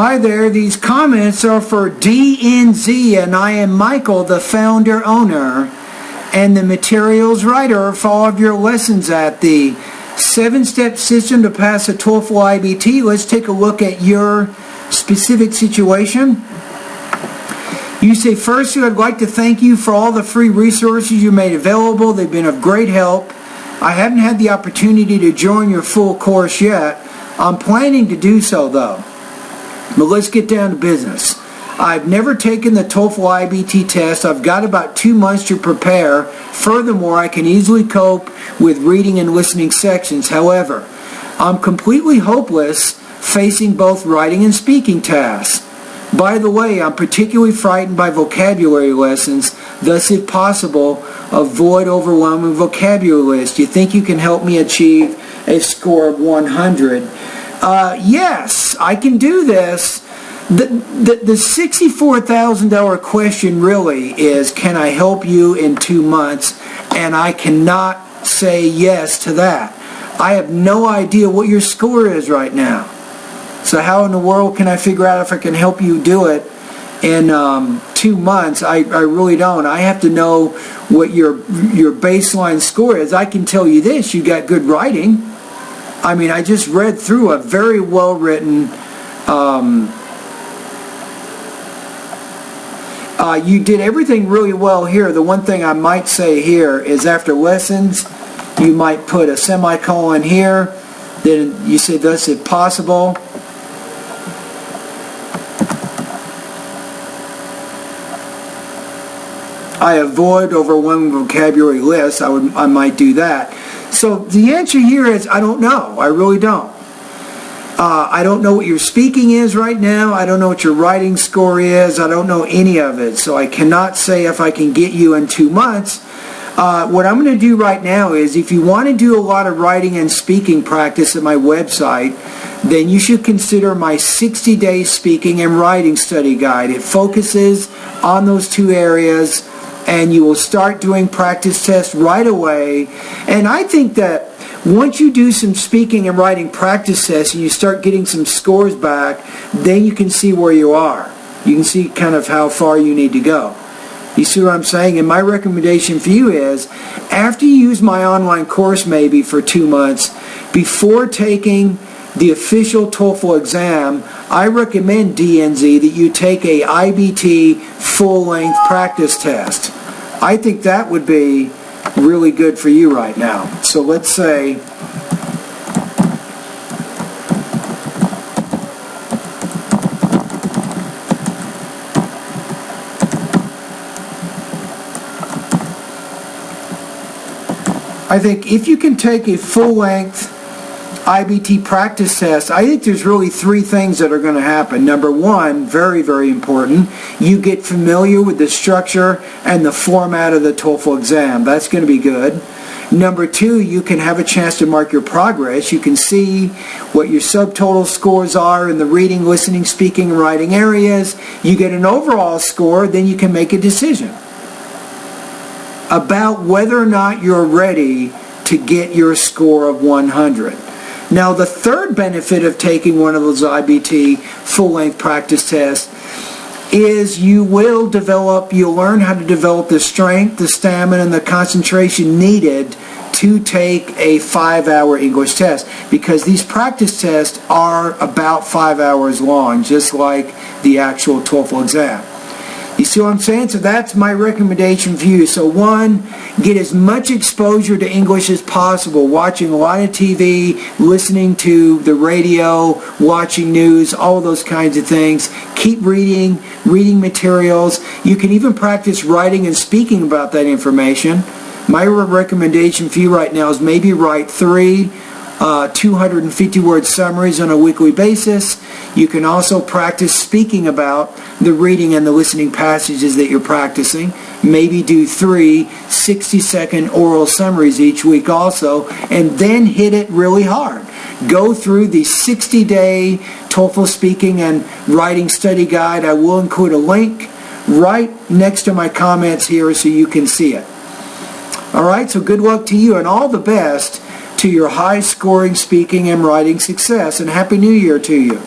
Hi there, these comments are for DNZ, and I am Michael, the founder owner and the materials writer for all of your lessons at the 7-step system to pass a TOEFL IBT. Let's take a look at your specific situation. You say, firstly, I'd like to thank you for all the free resources you made available. They've been of great help. I haven't had the opportunity to join your full course yet. I'm planning to do so, though. But let's get down to business. I've never taken the TOEFL IBT test. I've got about 2 months to prepare. Furthermore, I can easily cope with reading and listening sections. However, I'm completely hopeless facing both writing and speaking tasks. By the way, I'm particularly frightened by vocabulary lessons. Thus, if possible, avoid overwhelming vocabulary lists. Do you think you can help me achieve a score of 100? Yes, I can do this. The $64,000 question really is, can I help you in 2 months? And I cannot say yes to that. I have no idea what your score is right now. So how in the world can I figure out if I can help you do it in 2 months? I really don't. I have to know what your baseline score is. I can tell you this, you got good writing. I mean, I just read through a very well-written, you did everything really well here. The one thing I might say here is after lessons, you might put a semicolon here. Then you say, thus if possible. I avoid overwhelming vocabulary lists. I might do that. So the answer here is I don't know. I really don't. I don't know what your speaking is right now. I don't know what your writing score is. I don't know any of it. So I cannot say if I can get you in 2 months. What I'm going to do right now is if you want to do a lot of writing and speaking practice at my website, then you should consider my 60-day speaking and writing study guide. It focuses on those 2 areas, and you will start doing practice tests right away. And I think that once you do some speaking and writing practice tests and you start getting some scores back, then you can see where you are. You can see kind of how far you need to go. You see what I'm saying? And my recommendation for you is, after you use my online course maybe for 2 months, before taking the official TOEFL exam, I recommend DNZ that you take a IBT full-length practice test. I think that would be really good for you right now. So let's say I think if you can take a full-length IBT practice test, I think there's really 3 things that are going to happen. Number 1, very, very important, you get familiar with the structure and the format of the TOEFL exam. That's going to be good. Number 2, you can have a chance to mark your progress. You can see what your subtotal scores are in the reading, listening, speaking, and writing areas. You get an overall score, then you can make a decision about whether or not you're ready to get your score of 100. Now, the third benefit of taking one of those IBT full-length practice tests is you'll learn how to develop the strength, the stamina, and the concentration needed to take a 5-hour English test, because these practice tests are about 5 hours long, just like the actual TOEFL exam. You see what I'm saying? So that's my recommendation for you. So 1, get as much exposure to English as possible, watching a lot of TV, listening to the radio, watching news, all those kinds of things. Keep reading materials. You can even practice writing and speaking about that information. My recommendation for you right now is maybe write 3 250-word summaries on a weekly basis. You can also practice speaking about the reading and the listening passages that you're practicing. Maybe do 3 60-second oral summaries each week also, and then hit it really hard. Go through the 60-day TOEFL speaking and writing study guide. I will include a link right next to my comments here so you can see it. All right, so good luck to you and all the best to your high-scoring speaking and writing success, and Happy New Year to you.